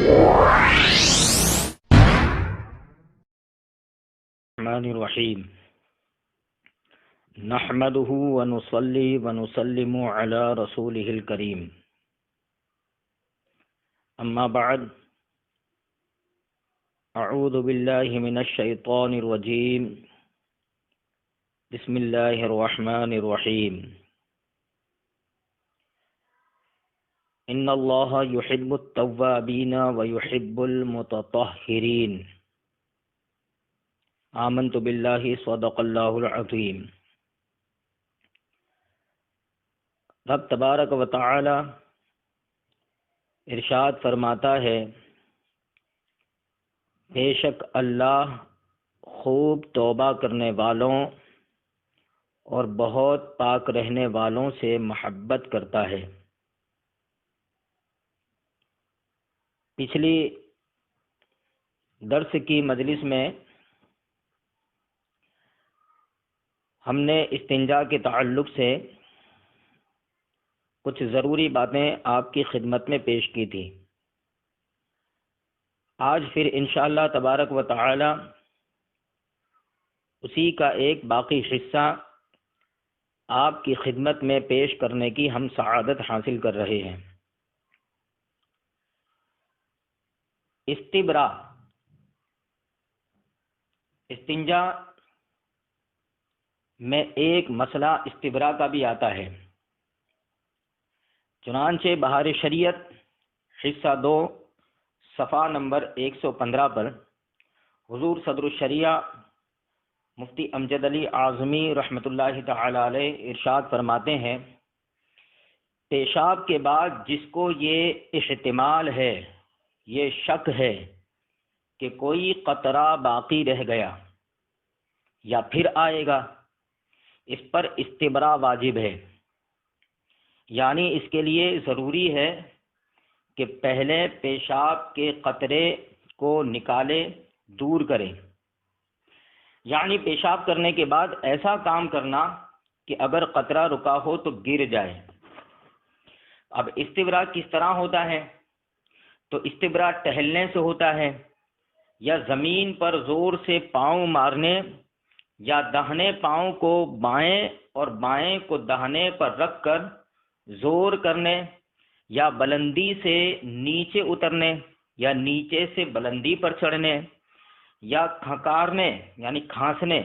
الرحمن الرحیم نحمده ونصلی ونسلم علی رسوله الکریم اما بعد اعوذ باللہ من الشیطان الرجیم بسم اللہ الرحمن الرحیم ان اللہ یحب التوابین ویحب المتطہرین آمنت باللہ صدق اللہ العظیم۔ رب تبارک و تعالی ارشاد فرماتا ہے، بے شک اللہ خوب توبہ کرنے والوں اور بہت پاک رہنے والوں سے محبت کرتا ہے۔ پچھلی درس کی مجلس میں ہم نے استنجا کے تعلق سے کچھ ضروری باتیں آپ کی خدمت میں پیش کی تھی۔ آج پھر انشاءاللہ تبارک و تعالی اسی کا ایک باقی حصہ آپ کی خدمت میں پیش کرنے کی ہم سعادت حاصل کر رہے ہیں۔ استبرا، استنجا میں ایک مسئلہ استبرا کا بھی آتا ہے۔ چنانچہ بہار شریعت حصہ 2 صفحہ نمبر 115 پر حضور صدر الشریعہ مفتی امجد علی اعظمی رحمۃ اللہ تعالی علیہ ارشاد فرماتے ہیں، پیشاب کے بعد جس کو یہ احتمال ہے، یہ شک ہے کہ کوئی قطرہ باقی رہ گیا یا پھر آئے گا، اس پر استبرا واجب ہے۔ یعنی اس کے لیے ضروری ہے کہ پہلے پیشاب کے قطرے کو نکالے، دور کرے۔ یعنی پیشاب کرنے کے بعد ایسا کام کرنا کہ اگر قطرہ رکا ہو تو گر جائے۔ اب استبرا کس طرح ہوتا ہے؟ تو استبرا ٹہلنے سے ہوتا ہے، یا زمین پر زور سے پاؤں مارنے، یا داہنے پاؤں کو بائیں اور بائیں کو داہنے پر رکھ کر زور کرنے، یا بلندی سے نیچے اترنے، یا نیچے سے بلندی پر چڑھنے، یا کھنکارنے یعنی کھانسنے،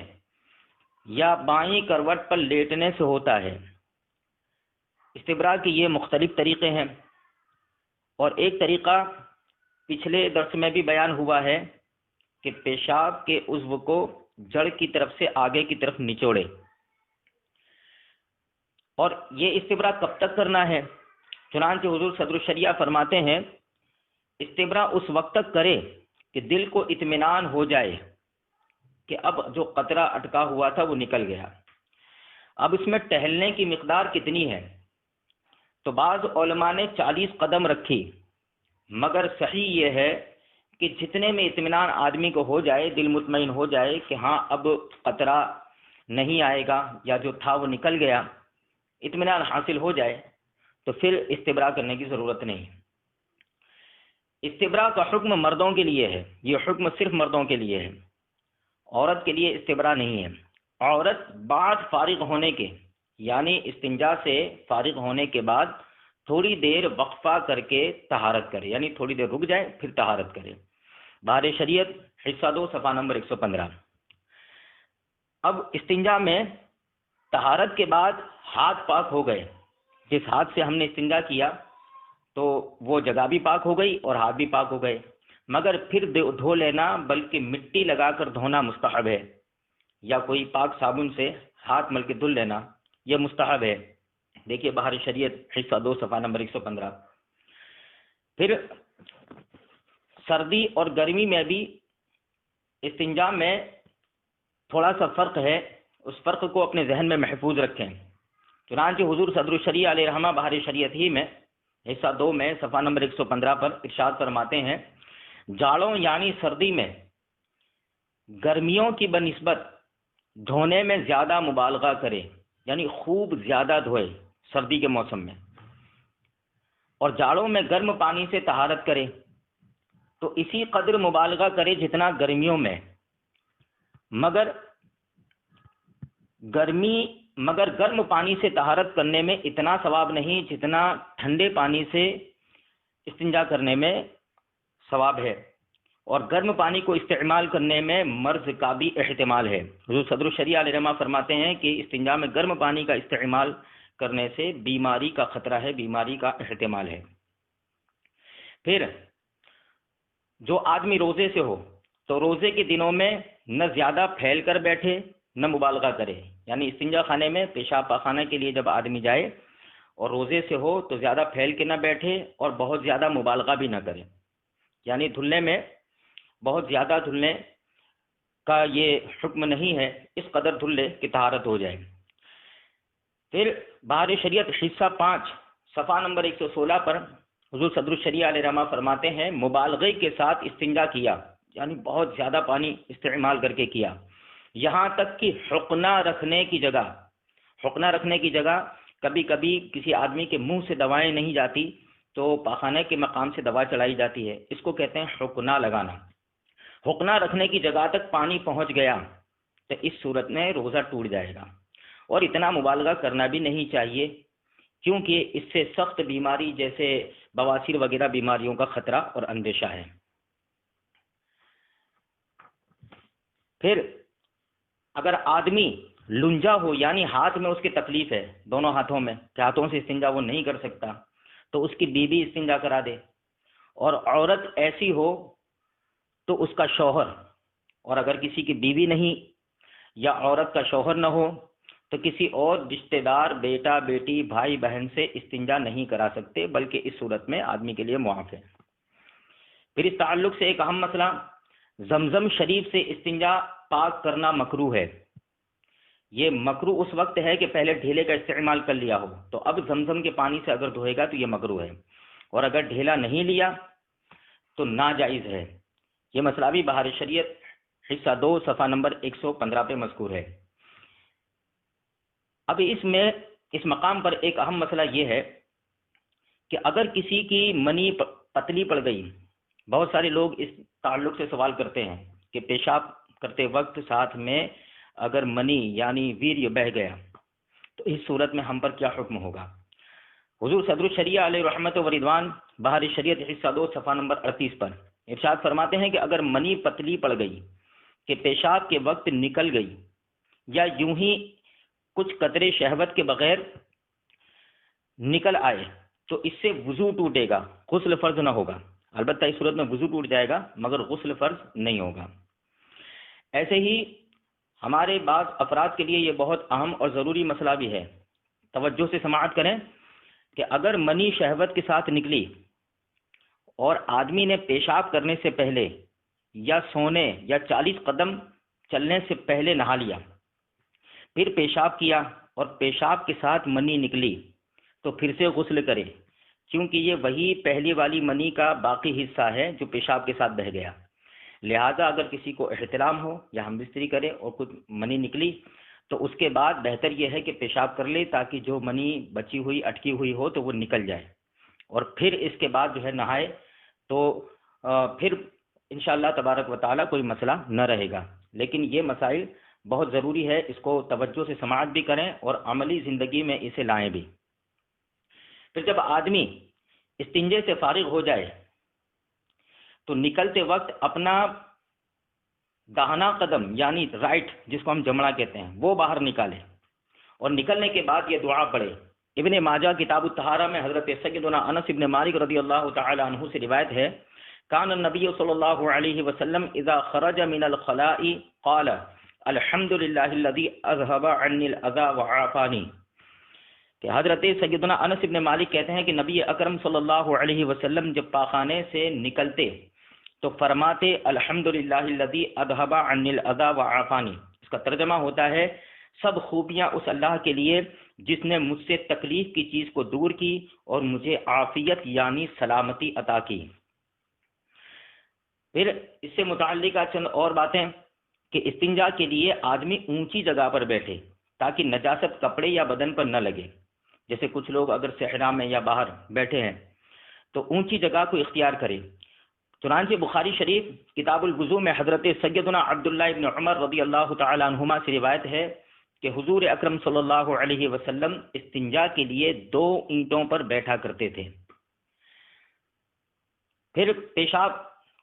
یا بائیں کروٹ پر لیٹنے سے ہوتا ہے۔ استبرا کے یہ مختلف طریقے ہیں، اور ایک طریقہ پچھلے درس میں بھی بیان ہوا ہے کہ پیشاب کے عضو کو جڑ کی طرف سے آگے کی طرف نچوڑے۔ اور یہ استبرا کب تک کرنا ہے؟ چنانچہ حضور صدر الشریعہ فرماتے ہیں، استبرا اس وقت تک کرے کہ دل کو اطمینان ہو جائے کہ اب جو قطرہ اٹکا ہوا تھا وہ نکل گیا۔ اب اس میں ٹہلنے کی مقدار کتنی ہے؟ تو بعض علماء نے 40 قدم رکھی، مگر صحیح یہ ہے کہ جتنے میں اطمینان آدمی کو ہو جائے، دل مطمئن ہو جائے کہ ہاں اب قطرہ نہیں آئے گا یا جو تھا وہ نکل گیا، اطمینان حاصل ہو جائے تو پھر استبرا کرنے کی ضرورت نہیں۔ استبرا کا حکم مردوں کے لیے ہے، یہ حکم صرف مردوں کے لیے ہے، عورت کے لیے استبرا نہیں ہے۔ عورت بعد فارغ ہونے کے یعنی استنجا سے فارغ ہونے کے بعد تھوڑی دیر وقفہ کر کے طہارت کرے، یعنی تھوڑی دیر رک جائے پھر طہارت کرے۔ بہار شریعت حصہ 2 صفحہ نمبر 115۔ اب استنجا میں طہارت کے بعد ہاتھ پاک ہو گئے، جس ہاتھ سے ہم نے استنجا کیا تو وہ جگہ بھی پاک ہو گئی اور ہاتھ بھی پاک ہو گئے، مگر پھر دھو لینا بلکہ مٹی لگا کر دھونا مستحب ہے، یا کوئی پاک صابن سے ہاتھ مل کے دھل لینا یہ مستحب ہے۔ دیکھیے بہار شریعت حصہ 2 صفحہ نمبر 115۔ پھر سردی اور گرمی میں بھی استنجا میں تھوڑا سا فرق ہے، اس فرق کو اپنے ذہن میں محفوظ رکھیں۔ چنانچہ حضور صدر الشریعہ علیہ رحمہ بہار شریعت ہی میں حصہ 2 میں صفحہ نمبر 115 پر ارشاد فرماتے ہیں، جاڑوں یعنی سردی میں گرمیوں کی بنسبت دھونے میں زیادہ مبالغہ کرے، یعنی خوب زیادہ دھوئے سردی کے موسم میں، اور جاڑوں میں گرم پانی سے طہارت کرے، تو اسی قدر مبالغہ کرے جتنا گرمیوں میں، مگر گرم پانی سے طہارت کرنے میں اتنا ثواب نہیں جتنا ٹھنڈے پانی سے استنجا کرنے میں ثواب ہے، اور گرم پانی کو استعمال کرنے میں مرض کا بھی احتمال ہے۔ حضور صدر الشریعہ علیہ رحمہ فرماتے ہیں کہ استنجا میں گرم پانی کا استعمال کرنے سے بیماری کا خطرہ ہے، بیماری کا احتمال ہے۔ پھر جو آدمی روزے سے ہو تو روزے کے دنوں میں نہ زیادہ پھیل کر بیٹھے نہ مبالغہ کرے، یعنی استنجا خانے میں پیشاب پاخانہ کے لیے جب آدمی جائے اور روزے سے ہو تو زیادہ پھیل کے نہ بیٹھے اور بہت زیادہ مبالغہ بھی نہ کرے، یعنی دھلنے میں بہت زیادہ دھلنے کا یہ حکم نہیں ہے، اس قدر دھلے کہ طہارت ہو جائے۔ پھر بہار شریعت حصہ 5 صفحہ نمبر 116 پر حضور صدر الشریعہ علیہ رحمہ فرماتے ہیں مبالغے کے ساتھ استنجا کیا، یعنی بہت زیادہ پانی استعمال کر کے کیا، یہاں تک کہ حقنہ رکھنے کی جگہ کبھی کبھی کسی آدمی کے منہ سے دوائیں نہیں جاتی تو پاخانے کے مقام سے دوا چلائی جاتی ہے، اس کو کہتے ہیں حقنہ لگانا۔ حقنہ رکھنے کی جگہ تک پانی پہنچ گیا تو اس صورت میں روزہ ٹوٹ جائے گا، اور اتنا مبالغہ کرنا بھی نہیں چاہیے کیونکہ اس سے سخت بیماری جیسے بواسیر وغیرہ بیماریوں کا خطرہ اور اندیشہ ہے۔ پھر اگر آدمی لنجا ہو، یعنی ہاتھ میں اس کی تکلیف ہے، دونوں ہاتھوں میں کہ ہاتھوں سے استنجا وہ نہیں کر سکتا، تو اس کی بیوی استنجا کرا دے، اور عورت ایسی ہو تو اس کا شوہر، اور اگر کسی کی بیوی نہیں یا عورت کا شوہر نہ ہو تو کسی اور رشتہ دار بیٹا بیٹی بھائی بہن سے استنجا نہیں کرا سکتے، بلکہ اس صورت میں آدمی کے لیے معاف ہے۔ پھر اس تعلق سے ایک اہم مسئلہ، زمزم شریف سے استنجا پاک کرنا مکروہ ہے۔ یہ مکروہ اس وقت ہے کہ پہلے ڈھیلے کا استعمال کر لیا ہو، تو اب زمزم کے پانی سے اگر دھوئے گا تو یہ مکروہ ہے، اور اگر ڈھیلا نہیں لیا تو ناجائز ہے۔ یہ مسئلہ بھی بہار شریعت حصہ 2 صفحہ نمبر 115 پہ مذکور ہے۔ اب اس مقام پر ایک اہم مسئلہ یہ ہے کہ اگر کسی کی منی پتلی پڑ گئی، بہت سارے لوگ اس تعلق سے سوال کرتے ہیں کہ پیشاب کرتے وقت ساتھ میں اگر منی یعنی ویریہ بہہ گیا تو اس صورت میں ہم پر کیا حکم ہوگا؟ حضور صدر الشریعہ علیہ رحمت و رضوان بہار شریعت حصہ 2 صفحہ نمبر 38 پر ارشاد فرماتے ہیں کہ اگر منی پتلی پڑ گئی کہ پیشاب کے وقت نکل گئی، یا یوں ہی کچھ قطرے شہوت کے بغیر نکل آئے، تو اس سے وضو ٹوٹے گا، غسل فرض نہ ہوگا۔ البتہ اس صورت میں وضو ٹوٹ جائے گا مگر غسل فرض نہیں ہوگا۔ ایسے ہی ہمارے بعض افراد کے لیے یہ بہت اہم اور ضروری مسئلہ بھی ہے، توجہ سے سماعت کریں کہ اگر منی شہوت کے ساتھ نکلی اور آدمی نے پیشاب کرنے سے پہلے یا سونے یا 40 قدم چلنے سے پہلے نہا لیا، پھر پیشاب کیا اور پیشاب کے ساتھ منی نکلی، تو پھر سے غسل کرے، کیونکہ یہ وہی پہلی والی منی کا باقی حصہ ہے جو پیشاب کے ساتھ بہہ گیا۔ لہذا اگر کسی کو احتلام ہو یا ہم بستری کرے اور کچھ منی نکلی تو اس کے بعد بہتر یہ ہے کہ پیشاب کر لے، تاکہ جو منی بچی ہوئی اٹکی ہوئی ہو تو وہ نکل جائے، اور پھر اس کے بعد جو ہے نہائے، تو پھر انشاءاللہ تبارک و تعالی کوئی مسئلہ نہ رہے گا۔ لیکن یہ مسائل بہت ضروری ہے، اس کو توجہ سے سماعت بھی کریں اور عملی زندگی میں اسے لائیں بھی۔ پھر جب آدمی استنجے سے فارغ ہو جائے تو نکلتے وقت اپنا داہنا قدم یعنی رائٹ، جس کو ہم جمڑا کہتے ہیں، وہ باہر نکالے، اور نکلنے کے بعد یہ دعا پڑھے۔ ابن ماجہ کتاب الطہارہ میں حضرت سیدنا انس بن مالک رضی اللہ تعالی عنہ سے روایت ہے، کان النبی صلی اللہ علیہ وسلم اذا خرج من الخلاء قال الحمد للہ الذی اذهب عنی الاذى وعافانی، کہ حضرت سیدنا انس بن مالک کہتے ہیں کہ نبی اکرم صلی اللہ علیہ وسلم جب پاخانے سے نکلتے تو فرماتے الحمدللہ الذی اذهب عنی الاذى وعافانی۔ اس کا ترجمہ ہوتا ہے سب خوبیاں اس اللہ کے لیے جس نے مجھ سے تکلیف کی چیز کو دور کی اور مجھے عافیت یعنی سلامتی عطا کی۔ پھر اس سے متعلقہ چند اور باتیں کہ استنجا کے لیے آدمی اونچی جگہ پر بیٹھے تاکہ نجاست کپڑے یا بدن پر نہ لگے۔ جیسے کچھ لوگ اگر صحرا میں یا باہر بیٹھے ہیں تو اونچی جگہ کو اختیار کرے، چنانچہ بخاری شریف کتاب الوضو میں حضرت سیدنا عبداللہ ابن عمر رضی اللہ تعالی عنہما سے روایت ہے کہ حضور اکرم صلی اللہ علیہ وسلم استنجا کے لیے 2 اینٹوں پر بیٹھا کرتے تھے۔ پھر پیشاب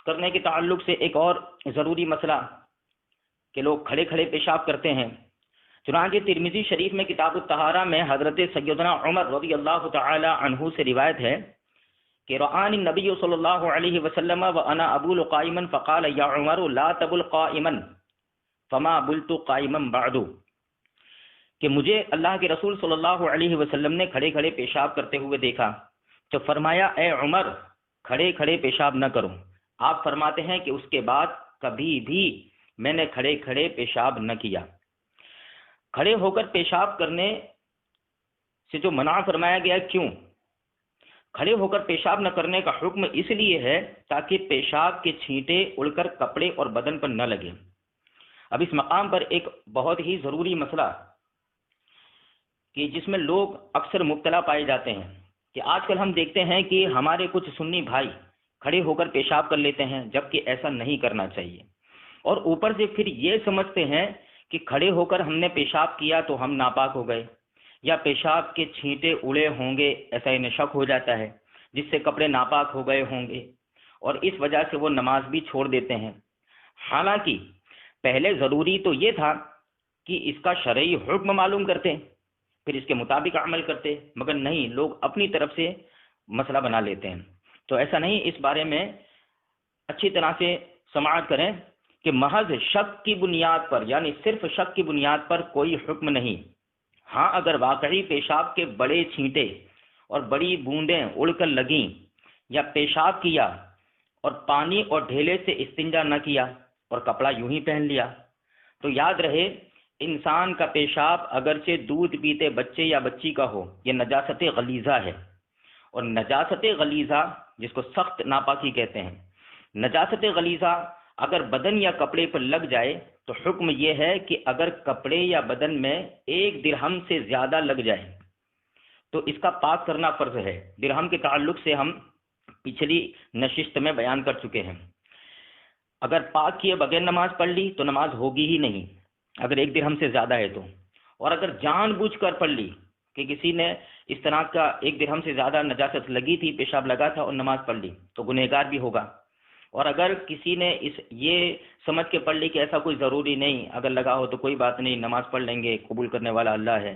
کرنے کے تعلق سے ایک اور ضروری مسئلہ کہ لوگ کھڑے کھڑے پیشاب کرتے ہیں۔ چنانچہ ترمذی شریف میں کتاب الطہارہ میں حضرت سیدنا عمر رضی اللہ تعالی عنہ سے روایت ہے کہ رآنی النبی صلی اللہ علیہ وسلم وانا ابول قائما فقال یا عمر لا تبل قائما فما بلت قائما بعد، کہ مجھے اللہ کے رسول صلی اللہ علیہ وسلم نے کھڑے کھڑے پیشاب کرتے ہوئے دیکھا تو فرمایا اے عمر کھڑے کھڑے پیشاب نہ کرو۔ آپ فرماتے ہیں کہ اس کے بعد کبھی بھی میں نے کھڑے کھڑے پیشاب نہ کیا۔ کھڑے ہو کر پیشاب کرنے سے جو منع فرمایا گیا، کیوں؟ کھڑے ہو کر پیشاب نہ کرنے کا حکم اس لیے ہے تاکہ پیشاب کے چھینٹے اڑ کر کپڑے اور بدن پر نہ لگے۔ اب اس مقام پر ایک بہت ہی ضروری مسئلہ کہ جس میں لوگ اکثر مبتلا پائے جاتے ہیں کہ آج کل ہم دیکھتے ہیں کہ ہمارے کچھ سنی بھائی کھڑے ہو کر پیشاب کر لیتے ہیں، جبکہ ایسا نہیں کرنا چاہیے، اور اوپر سے پھر یہ سمجھتے ہیں کہ کھڑے ہو کر ہم نے پیشاب کیا تو ہم ناپاک ہو گئے، یا پیشاب کے چھینٹے اڑے ہوں گے ایسا انہیں شک ہو جاتا ہے، جس سے کپڑے ناپاک ہو گئے ہوں گے، اور اس وجہ سے وہ نماز بھی چھوڑ دیتے ہیں۔ حالانکہ پہلے ضروری تو یہ تھا کہ اس کا شرعی حکم معلوم کرتے، پھر اس کے مطابق عمل کرتے، مگر نہیں، لوگ اپنی طرف سے مسئلہ بنا لیتے ہیں۔ تو ایسا نہیں، اس بارے میں اچھی طرح سے سماعت کریں کہ محض شک کی بنیاد پر، یعنی صرف شک کی بنیاد پر کوئی حکم نہیں۔ ہاں اگر واقعی پیشاب کے بڑے چھینٹے اور بڑی بوندیں اڑ کر لگیں، یا پیشاب کیا اور پانی اور ڈھیلے سے استنجا نہ کیا اور کپڑا یوں ہی پہن لیا، تو یاد رہے انسان کا پیشاب اگرچہ دودھ پیتے بچے یا بچی کا ہو، یہ نجاست غلیظہ ہے، اور نجاست غلیظہ جس کو سخت ناپاکی کہتے ہیں، نجاست غلیظہ اگر بدن یا کپڑے پر لگ جائے تو حکم یہ ہے کہ اگر کپڑے یا بدن میں 1 درہم سے زیادہ لگ جائے تو اس کا پاک کرنا فرض ہے۔ درہم کے تعلق سے ہم پچھلی نشست میں بیان کر چکے ہیں۔ اگر پاک کیے بغیر نماز پڑھ لی تو نماز ہوگی ہی نہیں، اگر 1 درہم سے زیادہ ہے تو، اور اگر جان بوجھ کر پڑھ لی کہ کسی نے اس طرح کا 1 درہم سے زیادہ نجاست لگی تھی، پیشاب لگا تھا اور نماز پڑھ لی تو گنہگار بھی ہوگا۔ اور اگر کسی نے یہ سمجھ کے پڑھ لی کہ ایسا کوئی ضروری نہیں، اگر لگا ہو تو کوئی بات نہیں، نماز پڑھ لیں گے، قبول کرنے والا اللہ ہے،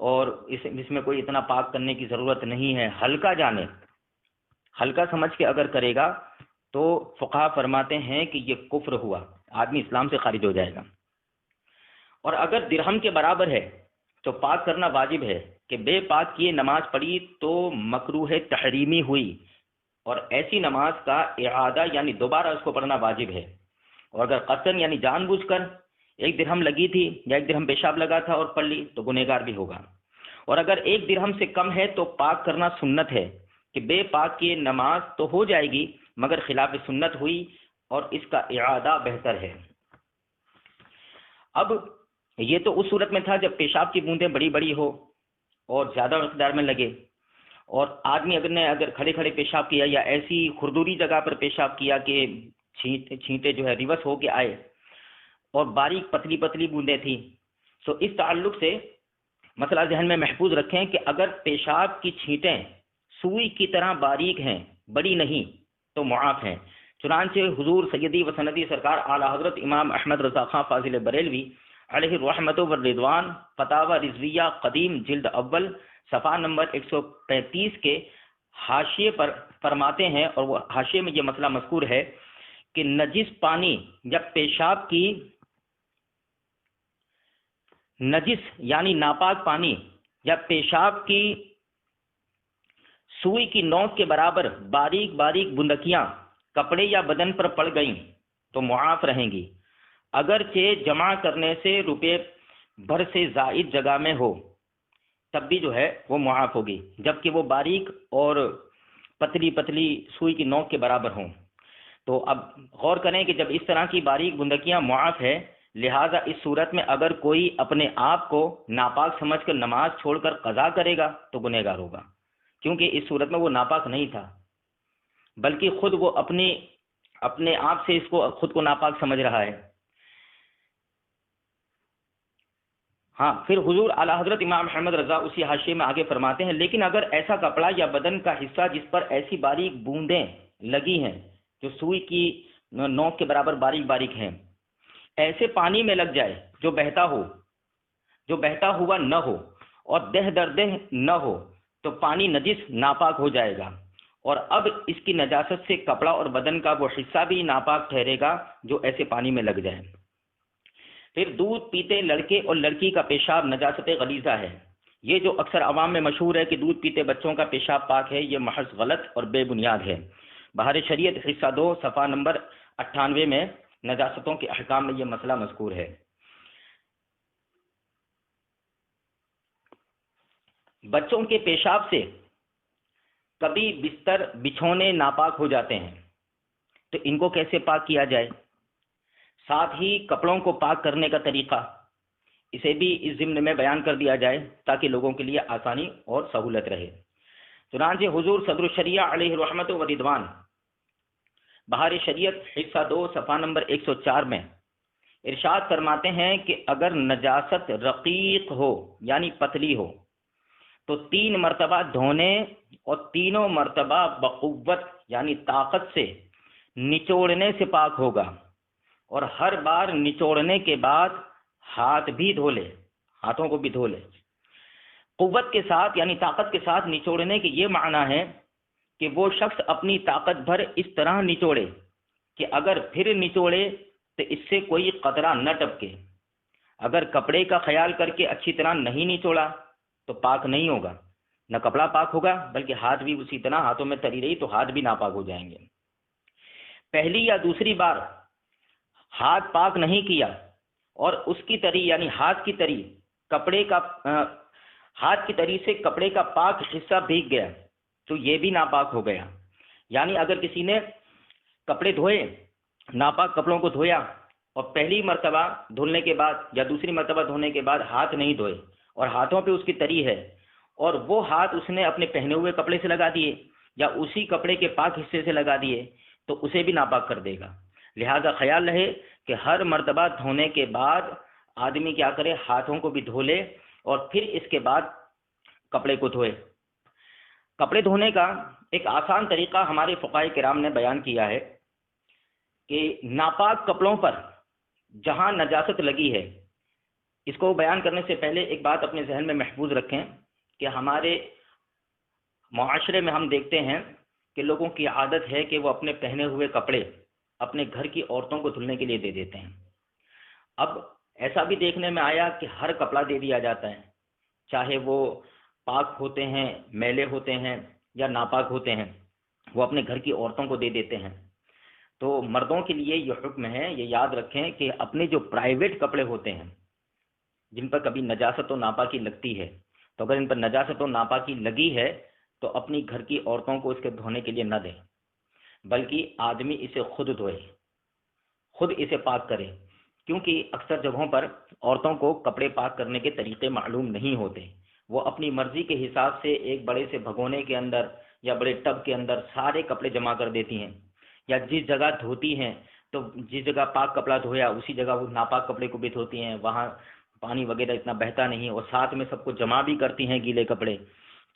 اور اس میں کوئی اتنا پاک کرنے کی ضرورت نہیں ہے، ہلکا جانے، ہلکا سمجھ کے اگر کرے گا تو فقہا فرماتے ہیں کہ یہ کفر ہوا، آدمی اسلام سے خارج ہو جائے گا۔ اور اگر درہم کے برابر ہے تو پاک کرنا واجب ہے، کہ بے پاک کیے نماز پڑھی تو مکروہ تحریمی ہوئی، اور ایسی نماز کا اعادہ یعنی دوبارہ اس کو پڑھنا واجب ہے۔ اور اگر قصدن یعنی جان بوجھ کر 1 درہم لگی تھی یا 1 درہم پیشاب لگا تھا اور پڑھ لی تو گنہگار بھی ہوگا۔ اور اگر 1 درہم سے کم ہے تو پاک کرنا سنت ہے، کہ بے پاک کیے نماز تو ہو جائے گی مگر خلاف سنت ہوئی، اور اس کا اعادہ بہتر ہے۔ اب یہ تو اس صورت میں تھا جب پیشاب کی بوندیں بڑی بڑی ہو اور زیادہ مقدار میں لگے، اور آدمی اگر کھڑے کھڑے پیشاب کیا یا ایسی خردوری جگہ پر پیشاب کیا کہ چھینٹے جو ہے ریورس ہو کے آئے اور باریک پتلی پتلی بوندیں تھیں، تو اس تعلق سے مسئلہ ذہن میں محفوظ رکھیں کہ اگر پیشاب کی چھینٹیں سوئی کی طرح باریک ہیں، بڑی نہیں، تو معاف ہیں۔ چنانچہ حضور سیدی و سندی سرکار اعلیٰ حضرت امام احمد رضا خان فاضل بریلوی علیہ الرحمت والرضوان فتاوی رضویہ قدیم جلد اول صفحہ نمبر 135 کے حاشیے پر فرماتے ہیں، اور وہ حاشیے میں یہ مسئلہ مذکور ہے کہ نجس پانی یا پیشاب کی نجس یعنی ناپاک پانی یا پیشاب کی سوئی کی نوک کے برابر باریک باریک بندکیاں کپڑے یا بدن پر پڑ گئیں تو معاف رہیں گی، اگرچہ جمع کرنے سے روپے بھر سے زائد جگہ میں ہو تب بھی جو ہے وہ معاف ہوگی، جبکہ وہ باریک اور پتلی پتلی سوئی کی نوک کے برابر ہوں۔ تو اب غور کریں کہ جب اس طرح کی باریک بندکیاں معاف ہے، لہٰذا اس صورت میں اگر کوئی اپنے آپ کو ناپاک سمجھ کر نماز چھوڑ کر قضا کرے گا تو گنہگار ہوگا، کیونکہ اس صورت میں وہ ناپاک نہیں تھا، بلکہ خود وہ اپنی اپنے آپ سے اس کو خود کو ناپاک سمجھ رہا ہے۔ ہاں، پھر حضور اعلی حضرت امام احمد رضا اسی حاشیے میں آگے فرماتے ہیں، لیکن اگر ایسا کپڑا یا بدن کا حصہ جس پر ایسی باریک بوندیں لگی ہیں جو سوئی کی نوک کے برابر باریک باریک ہیں، ایسے پانی میں لگ جائے جو بہتا ہوا نہ ہو اور دہ در دہ نہ ہو تو پانی نجس ناپاک ہو جائے گا، اور اب اس کی نجاست سے کپڑا اور بدن کا وہ حصہ بھی ناپاک ٹھہرے گا جو ایسے پانی میں لگ جائے۔ پھر دودھ پیتے لڑکے اور لڑکی کا پیشاب نجاست غلیظہ ہے۔ یہ جو اکثر عوام میں مشہور ہے کہ دودھ پیتے بچوں کا پیشاب پاک ہے، یہ محض غلط اور بے بنیاد ہے۔ بہار شریعت حصہ 2 صفحہ نمبر 98 میں نجاستوں کے احکام میں یہ مسئلہ مذکور ہے۔ بچوں کے پیشاب سے کبھی بستر بچھونے ناپاک ہو جاتے ہیں، تو ان کو کیسے پاک کیا جائے؟ ساتھ ہی کپڑوں کو پاک کرنے کا طریقہ، اسے بھی اس ضمن میں بیان کر دیا جائے تاکہ لوگوں کے لیے آسانی اور سہولت رہے۔ چنانچہ حضور صدر الشریعہ علیہ رحمت و رضوان بہار شریعت حصہ 2 صفحہ نمبر 104 میں ارشاد فرماتے ہیں کہ اگر نجاست رقیق ہو یعنی پتلی ہو تو 3 مرتبہ دھونے اور تینوں مرتبہ بقوت یعنی طاقت سے نچوڑنے سے پاک ہوگا، اور ہر بار نچوڑنے کے بعد ہاتھ بھی دھو لے، ہاتھوں کو بھی دھو لے۔ قوت کے ساتھ یعنی طاقت کے ساتھ نچوڑنے کے یہ معنی ہے کہ وہ شخص اپنی طاقت بھر اس طرح نچوڑے کہ اگر پھر نچوڑے تو اس سے کوئی قطرہ نہ ٹپکے۔ اگر کپڑے کا خیال کر کے اچھی طرح نہیں نچوڑا تو پاک نہیں ہوگا، نہ کپڑا پاک ہوگا بلکہ ہاتھ بھی اسی طرح ہاتھوں میں تری رہی تو ہاتھ بھی ناپاک ہو جائیں گے۔ پہلی یا دوسری بار ہاتھ پاک نہیں کیا اور اس کی تری یعنی ہاتھ کی تری سے کپڑے کا پاک حصہ بھیگ گیا تو یہ بھی ناپاک ہو گیا۔ یعنی اگر کسی نے کپڑے دھوئے، ناپاک کپڑوں کو دھویا اور پہلی مرتبہ دھلنے کے بعد یا دوسری مرتبہ دھونے کے بعد ہاتھ نہیں دھوئے اور ہاتھوں پہ اس کی تری ہے اور وہ ہاتھ اس نے اپنے پہنے ہوئے کپڑے سے لگا دیے یا اسی کپڑے کے پاک حصے سے لگا دیے تو اسے بھی ناپاک کر دے گا۔ لہذا خیال رہے کہ ہر مرتبہ دھونے کے بعد آدمی کیا کرے، ہاتھوں کو بھی دھو لے اور پھر اس کے بعد کپڑے کو دھوئے۔ کپڑے دھونے کا ایک آسان طریقہ ہمارے فقہاء کرام نے بیان کیا ہے کہ ناپاک کپڑوں پر جہاں نجاست لگی ہے، اس کو بیان کرنے سے پہلے ایک بات اپنے ذہن میں محفوظ رکھیں کہ ہمارے معاشرے میں ہم دیکھتے ہیں کہ لوگوں کی عادت ہے کہ وہ اپنے پہنے ہوئے کپڑے اپنے گھر کی عورتوں کو دھلنے کے لیے دے دیتے ہیں۔ اب ایسا بھی دیکھنے میں آیا کہ ہر کپڑا دے دیا جاتا ہے، چاہے وہ پاک ہوتے ہیں، میلے ہوتے ہیں یا ناپاک ہوتے ہیں، وہ اپنے گھر کی عورتوں کو دے دیتے ہیں۔ تو مردوں کے لیے یہ حکم ہے، یہ یاد رکھیں کہ اپنے جو پرائیویٹ کپڑے ہوتے ہیں جن پر کبھی نجاست و ناپاکی لگتی ہے، تو اگر ان پر نجاست و ناپاکی لگی ہے تو اپنی گھر کی عورتوں کو اس کے دھونے کے لیے نہ دیں، بلکہ آدمی اسے خود دھوئے، خود اسے پاک کرے، کیونکہ اکثر جگہوں پر عورتوں کو کپڑے پاک کرنے کے طریقے معلوم نہیں ہوتے۔ وہ اپنی مرضی کے حساب سے ایک بڑے سے بھگونے کے اندر یا بڑے ٹب کے اندر سارے کپڑے جمع کر دیتی ہیں، یا جس جگہ دھوتی ہیں تو جس جگہ پاک کپڑا دھویا اسی جگہ وہ ناپاک کپڑے کو بھی دھوتی ہیں، وہاں پانی وغیرہ اتنا بہتا نہیں اور ساتھ میں سب کو جمع بھی کرتی ہیں گیلے کپڑے۔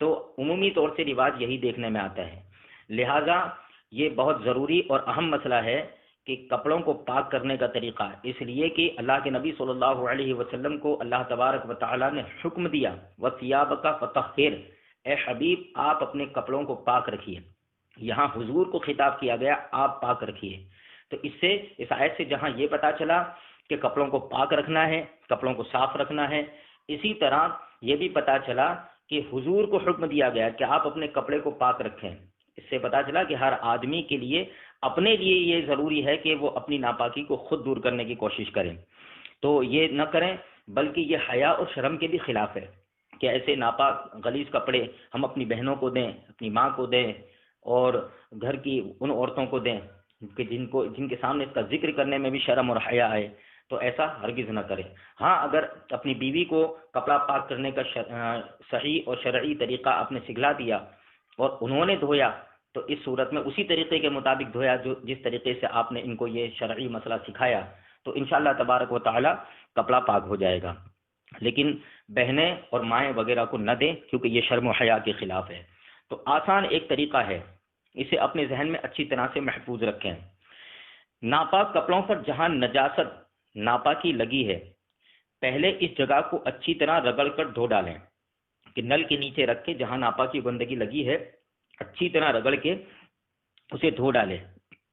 تو عمومی طور سے رواج یہی دیکھنے میں آتا ہے۔ لہٰذا یہ بہت ضروری اور اہم مسئلہ ہے کہ کپڑوں کو پاک کرنے کا طریقہ، اس لیے کہ اللہ کے نبی صلی اللہ علیہ وسلم کو اللہ تبارک و تعالیٰ نے حکم دیا وَثِيَابَكَ فَطَهِّرْ، اے حبیب آپ اپنے کپڑوں کو پاک رکھیے۔ یہاں حضور کو خطاب کیا گیا آپ پاک رکھیے۔ تو اس آیت سے جہاں یہ پتا چلا کہ کپڑوں کو پاک رکھنا ہے، کپڑوں کو صاف رکھنا ہے، اسی طرح یہ بھی پتا چلا کہ حضور کو حکم دیا گیا کہ آپ اپنے کپڑے کو پاک رکھیں۔ اس سے پتا چلا کہ ہر آدمی کے لیے اپنے لیے یہ ضروری ہے کہ وہ اپنی ناپاکی کو خود دور کرنے کی کوشش کریں۔ تو یہ نہ کریں، بلکہ یہ حیا اور شرم کے بھی خلاف ہے کہ ایسے ناپاک غلیظ کپڑے ہم اپنی بہنوں کو دیں، اپنی ماں کو دیں اور گھر کی ان عورتوں کو دیں کہ جن کے سامنے اس کا ذکر کرنے میں بھی شرم اور حیا آئے، تو ایسا ہرگز نہ کرے۔ ہاں، اگر اپنی بیوی کو کپڑا پاک کرنے کا صحیح اور شرعی طریقہ آپ نے سکھلا دیا اور انہوں نے دھویا تو اس صورت میں اسی طریقے کے مطابق دھویا جو جس طریقے سے آپ نے ان کو یہ شرعی مسئلہ سکھایا، تو انشاءاللہ تبارک و تعالی کپڑا پاک ہو جائے گا۔ لیکن بہنیں اور مائیں وغیرہ کو نہ دیں، کیونکہ یہ شرم و حیا کے خلاف ہے۔ تو آسان ایک طریقہ ہے، اسے اپنے ذہن میں اچھی طرح سے محفوظ رکھیں۔ ناپاک کپڑوں پر جہاں نجاست ناپاکی لگی ہے، پہلے اس جگہ کو اچھی طرح رگڑ کر دھو ڈالیں، کہ نل کے نیچے رکھ کے جہاں ناپاکی گندگی لگی ہے اچھی طرح رگڑ کے اسے دھو ڈالیں۔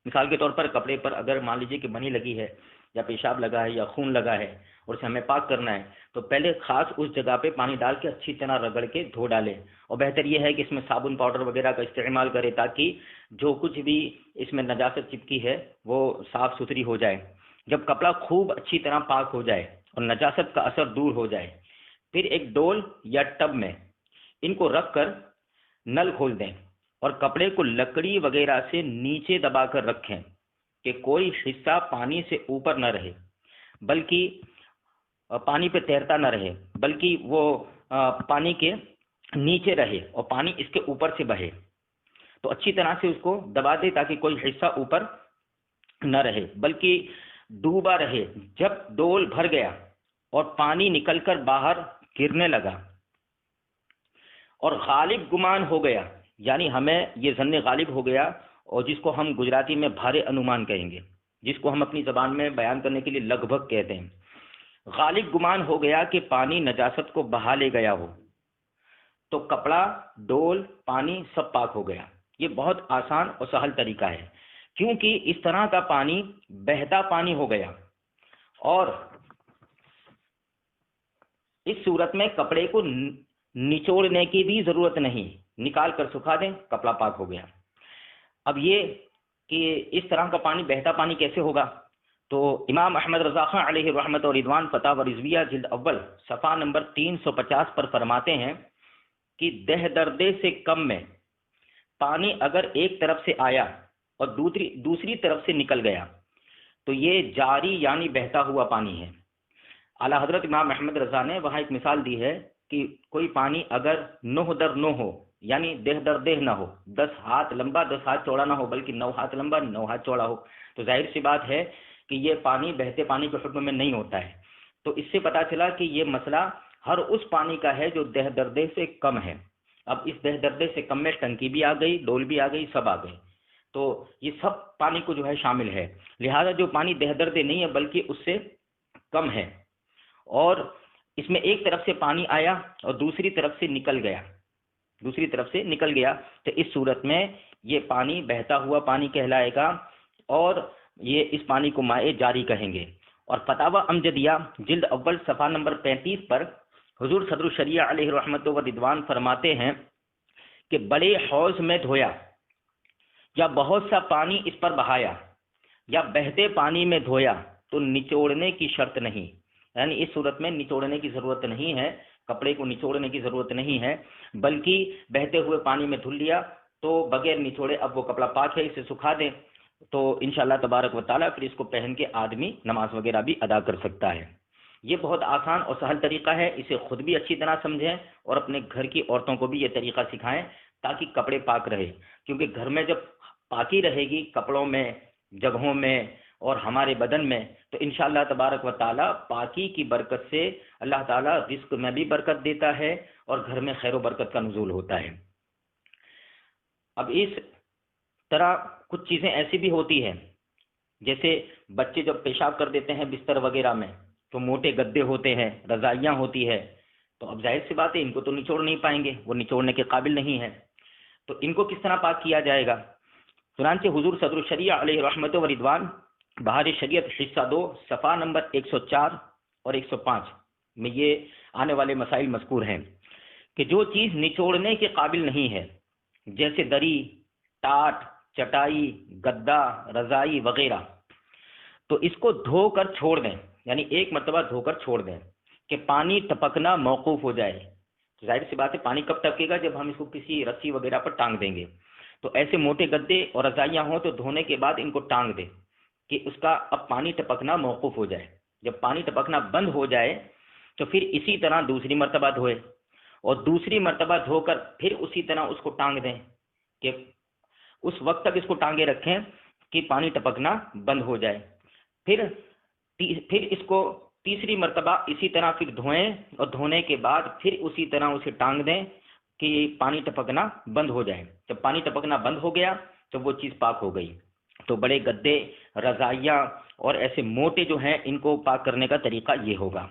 مثال کے طور پر کپڑے پر اگر مان لیجیے کہ منی لگی ہے یا پیشاب لگا ہے یا خون لگا ہے اور اسے ہمیں پاک کرنا ہے، تو پہلے خاص اس جگہ پہ پانی ڈال کے اچھی طرح رگڑ کے دھو ڈالیں، اور بہتر یہ ہے کہ اس میں صابن پاؤڈر وغیرہ کا استعمال کرے تاکہ جو کچھ بھی اس میں نجاست چپکی ہے وہ صاف ستھری ہو جائے۔ جب کپڑا خوب اچھی طرح پاک ہو جائے اور نجاست کا اثر دور ہو جائے، پھر ایک ڈول یا ٹب میں ان کو رکھ کر نل کھول دیں اور کپڑے کو لکڑی وغیرہ سے نیچے دبا کر رکھیں کہ کوئی حصہ پانی سے اوپر نہ رہے، بلکہ پانی پہ تیرتا نہ رہے، بلکہ وہ پانی کے نیچے رہے اور پانی اس کے اوپر سے بہے۔ تو اچھی طرح سے اس کو دبا دے تاکہ کوئی حصہ اوپر نہ رہے بلکہ ڈوبا رہے۔ جب ڈول بھر گیا اور پانی نکل کر باہر گرنے لگا اور غالب گمان ہو گیا، یعنی ہمیں یہ ظن غالب ہو گیا، اور جس کو ہم گجراتی میں بھارے انومان کہیں گے، جس کو ہم اپنی زبان میں بیان کرنے کے لیے لگ بھگ کہتے ہیں، غالب گمان ہو گیا کہ پانی نجاست کو بہا لے گیا ہو، تو کپڑا، ڈول، پانی سب پاک ہو گیا۔ یہ بہت آسان اور سہل طریقہ ہے، کیونکہ اس طرح کا پانی بہتا پانی ہو گیا، اور اس صورت میں کپڑے کو نچوڑنے کی بھی ضرورت نہیں، نکال کر سکھا دیں، کپڑا پاک ہو گیا۔ اب یہ کہ اس طرح کا پانی بہتا پانی کیسے ہوگا، تو امام احمد رضا خان علیہ رحمت و رضوان فتاوی رضویہ جلد اول صفحہ نمبر 350 پر فرماتے ہیں کہ دہ دردے سے کم میں پانی اگر ایک طرف سے آیا اور دوسری طرف سے نکل گیا تو یہ جاری یعنی بہتا ہوا پانی ہے۔ اعلیٰ حضرت امام احمد رضا نے وہاں ایک مثال دی ہے کہ کوئی پانی اگر 9 در 9 ہو، یعنی دہ در دہ نہ ہو، 10 ہاتھ لمبا 10 ہاتھ چوڑا نہ ہو، بلکہ 9 ہاتھ لمبا 9 ہاتھ چوڑا ہو، تو ظاہر سی بات ہے کہ یہ پانی بہتے پانی کے حکم میں نہیں ہوتا ہے۔ تو اس سے پتہ چلا کہ یہ مسئلہ ہر اس پانی کا ہے جو دہ دردے سے کم ہے۔ اب اس دہ دردے سے کم میں ٹنکی بھی آ گئی، ڈول بھی آ گئی، سب آ گئی، تو یہ سب پانی کو جو ہے شامل ہے۔ لہذا جو پانی دہ دردے نہیں ہے بلکہ اس سے کم ہے، اور اس میں ایک طرف سے پانی آیا اور دوسری طرف سے نکل گیا، تو اس صورت میں یہ پانی بہتا ہوا پانی کہلائے گا، اور یہ اس پانی کو ماء جاری کہیں گے۔ اور فتاوی امجدیہ جلد اول صفحہ نمبر 35 پر حضور صدر الشریعہ علیہ رحمت و رضوان فرماتے ہیں کہ بڑے حوض میں دھویا یا بہت سا پانی اس پر بہایا یا بہتے پانی میں دھویا تو نچوڑنے کی شرط نہیں، یعنی اس صورت میں نچوڑنے کی ضرورت نہیں ہے، کپڑے کو نچوڑنے کی ضرورت نہیں ہے، بلکہ بہتے ہوئے پانی میں دھل لیا تو بغیر نچوڑے اب وہ کپڑا پاک ہے، اسے سکھا دیں، تو انشاءاللہ تبارک و تعالیٰ پھر اس کو پہن کے آدمی نماز وغیرہ بھی ادا کر سکتا ہے۔ یہ بہت آسان اور سہل طریقہ ہے، اسے خود بھی اچھی طرح سمجھیں اور اپنے گھر کی عورتوں کو بھی یہ طریقہ سکھائیں تاکہ کپڑے پاک رہے، کیونکہ گھر میں جب پاکی رہے گی کپڑوں میں، جگہوں میں اور ہمارے بدن میں، تو انشاءاللہ تبارک و تعالیٰ پاکی کی برکت سے اللہ تعالیٰ رزق میں بھی برکت دیتا ہے اور گھر میں خیر و برکت کا نزول ہوتا ہے۔ اب اس طرح کچھ چیزیں ایسی بھی ہوتی ہیں، جیسے بچے جب پیشاب کر دیتے ہیں بستر وغیرہ میں تو موٹے گدے ہوتے ہیں، رضائیاں ہوتی ہے، تو اب ظاہر سی بات ہے ان کو تو نچوڑ نہیں پائیں گے، وہ نچوڑنے کے قابل نہیں ہے، تو ان کو کس طرح پاک کیا جائے گا؟ چنانچہ حضور صدر الشریعہ علیہ رحمت و رضوان بہار شریعت حصہ 2 صفحہ نمبر 104 اور 105 میں یہ آنے والے مسائل مذکور ہیں کہ جو چیز نچوڑنے کے قابل نہیں ہے، جیسے دری، ٹاٹ، چٹائی، گدا، رضائی وغیرہ، تو اس کو دھو کر چھوڑ دیں، یعنی ایک مرتبہ دھو کر چھوڑ دیں کہ پانی ٹپکنا موقوف ہو جائے۔ ظاہر سی بات ہے پانی کب ٹپکے گا؟ جب ہم اس کو کسی رسی وغیرہ پر ٹانگ دیں گے، تو ایسے موٹے گدے اور رضائیاں ہوں تو دھونے کے بعد ان کو ٹانگ دیں کہ اس کا اب پانی ٹپکنا موقوف ہو جائے۔ جب پانی ٹپکنا بند ہو جائے تو پھر اسی طرح دوسری مرتبہ دھوئے اور دوسری مرتبہ دھو کر پھر اسی طرح اس کو ٹانگ دیں کہ اس وقت تک اس کو ٹانگے رکھیں کہ پانی ٹپکنا بند ہو جائے. پھر اس کو تیسری مرتبہ اسی طرح پھر دھوئیں، اور دھونے کے بعد پھر اسی طرح اسے ٹانگ دیں کہ پانی ٹپکنا بند ہو جائے. جب پانی ٹپکنا بند ہو گیا تو وہ چیز پاک ہو گئی. تو بڑے گدے، رضائیاں اور ایسے موٹے جو ہیں ان کو پاک کرنے کا طریقہ یہ ہوگا.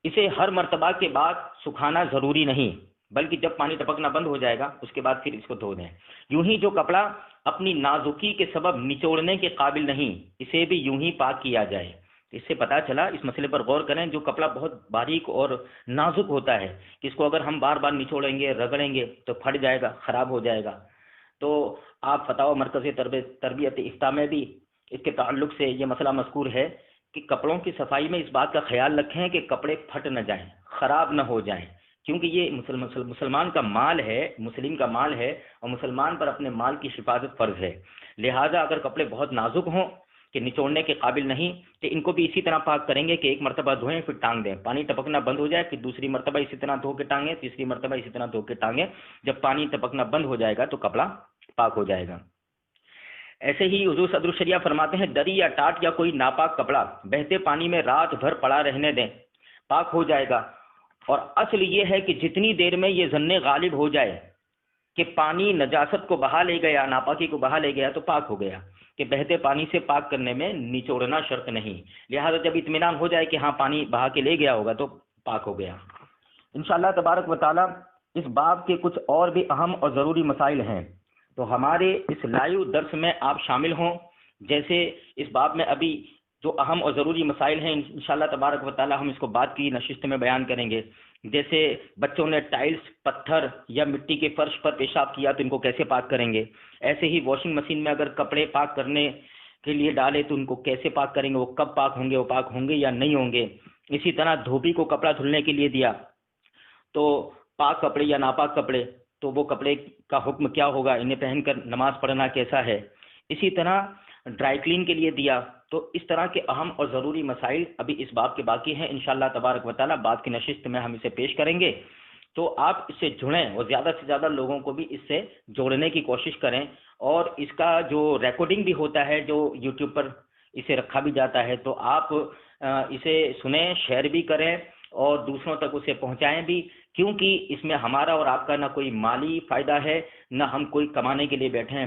اسے ہر مرتبہ کے بعد سکھانا ضروری نہیں، بلکہ جب پانی ٹپکنا بند ہو جائے گا اس کے بعد پھر اس کو دھو دیں. یوں ہی جو کپڑا اپنی نازکی کے سبب نچوڑنے کے قابل نہیں، اسے بھی یوں ہی پاک کیا جائے. اس سے پتہ چلا، اس مسئلے پر غور کریں، جو کپڑا بہت باریک اور نازک ہوتا ہے کہ اس کو اگر ہم بار بار نچوڑیں گے، رگڑیں گے تو پھٹ جائے گا، خراب ہو جائے گا. تو آپ فتاوی مرکز تربیت افتاء میں بھی اس کے تعلق سے یہ مسئلہ مذکور ہے کہ کپڑوں کی صفائی میں اس بات کا خیال رکھیں کہ کپڑے پھٹ نہ جائیں، خراب نہ ہو جائیں، کیونکہ یہ مسلمان کا مال ہے، مسلم کا مال ہے، اور مسلمان پر اپنے مال کی حفاظت فرض ہے. لہٰذا اگر کپڑے بہت نازک ہوں کہ نچوڑنے کے قابل نہیں، تو ان کو بھی اسی طرح پاک کریں گے کہ ایک مرتبہ دھوئیں پھر ٹانگ دیں، پانی ٹپکنا بند ہو جائے، پھر دوسری مرتبہ اسی طرح دھو کے ٹانگیں، تیسری مرتبہ اسی طرح دھو کے ٹانگیں. جب پانی ٹپکنا بند ہو جائے گا تو کپڑا پاک ہو جائے گا. ایسے ہی حضور صدر الشریعہ فرماتے ہیں، دری یا ٹاٹ یا کوئی ناپاک کپڑا بہتے پانی میں رات بھر پڑا رہنے دیں، پاک ہو جائے گا. اور اصل یہ ہے کہ جتنی دیر میں یہ ظن غالب ہو جائے کہ پانی نجاست کو بہا لے گیا، ناپاکی کو بہا لے گیا، تو پاک ہو گیا. کہ بہتے پانی سے پاک کرنے میں نچوڑنا شرط نہیں. لہذا جب اطمینان ہو جائے کہ ہاں پانی بہا کے لے گیا ہوگا تو پاک ہو گیا. انشاءاللہ تبارک و تعالی اس باب کے کچھ اور بھی اہم اور ضروری مسائل ہیں، تو ہمارے اس لائیو درس میں آپ شامل ہوں. جیسے اس باب میں ابھی جو اہم اور ضروری مسائل ہیں انشاءاللہ تبارک و تعالی ہم اس کو بعد کی نشست میں بیان کریں گے. جیسے بچوں نے ٹائلز، پتھر یا مٹی کے فرش پر پیشاب کیا تو ان کو کیسے پاک کریں گے. ایسے ہی واشنگ مشین میں اگر کپڑے پاک کرنے کے لیے ڈالے تو ان کو کیسے پاک کریں گے، وہ کب پاک ہوں گے، وہ پاک ہوں گے یا نہیں ہوں گے. اسی طرح دھوبی کو کپڑا دھلنے کے لیے دیا تو پاک کپڑے یا ناپاک کپڑے، تو وہ کپڑے کا حکم کیا ہوگا، انہیں پہن کر نماز پڑھنا کیسا ہے. اسی طرح ڈرائی کلین کے لیے دیا. تو اس طرح کے اہم اور ضروری مسائل ابھی اس باب کے باقی ہیں. انشاءاللہ تبارک و تعالی بعد کی نشست میں ہم اسے پیش کریں گے. تو آپ اس سے جڑیں اور زیادہ سے زیادہ لوگوں کو بھی اس سے جوڑنے کی کوشش کریں. اور اس کا جو ریکارڈنگ بھی ہوتا ہے، جو یوٹیوب پر اسے رکھا بھی جاتا ہے، تو آپ اسے سنیں، شیئر بھی کریں اور دوسروں تک اسے پہنچائیں بھی، کیونکہ اس میں ہمارا اور آپ کا نہ کوئی مالی فائدہ ہے، نہ ہم کوئی کمانے کے لیے بیٹھے ہیں،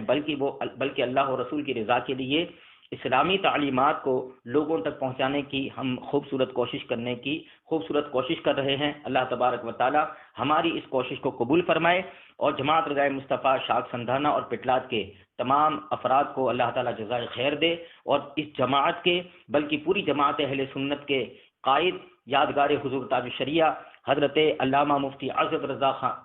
بلکہ اللہ اور رسول کی رضا کے لیے اسلامی تعلیمات کو لوگوں تک پہنچانے کی ہم خوبصورت کوشش کر رہے ہیں. اللہ تبارک و تعالی ہماری اس کوشش کو قبول فرمائے، اور جماعت رضائے مصطفیٰ شاک سندھانہ اور پٹلات کے تمام افراد کو اللہ تعالی جزائے خیر دے، اور اس جماعت کے بلکہ پوری جماعت اہل سنت کے قائد یادگار حضور تاج الشریعہ حضرت علامہ مفتی اعظم رضا خان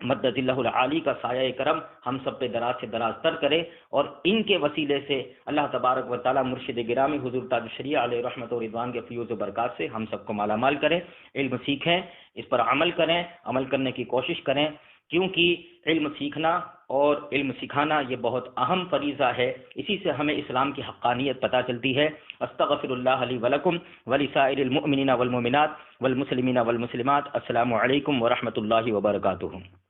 مدد اللہ العالی کا سایہ کرم ہم سب پہ دراز سے دراز تر کرے، اور ان کے وسیلے سے اللہ تبارک و تعالی مرشد گرامی حضور تاج الشریعہ علیہ رحمت و رضوان کے فیوز و برکات سے ہم سب کو مالا مال کریں. علم سیکھیں، اس پر عمل کریں، عمل کرنے کی کوشش کریں، کیونکہ علم سیکھنا اور علم سکھانا یہ بہت اہم فریضہ ہے. اسی سے ہمیں اسلام کی حقانیت پتہ چلتی ہے. استغفر اللہ لی ولکم ولسائر المؤمنین والمؤمنات والمسلمین والمسلمات. السلام علیکم ورحمۃ اللہ وبرکاتہ.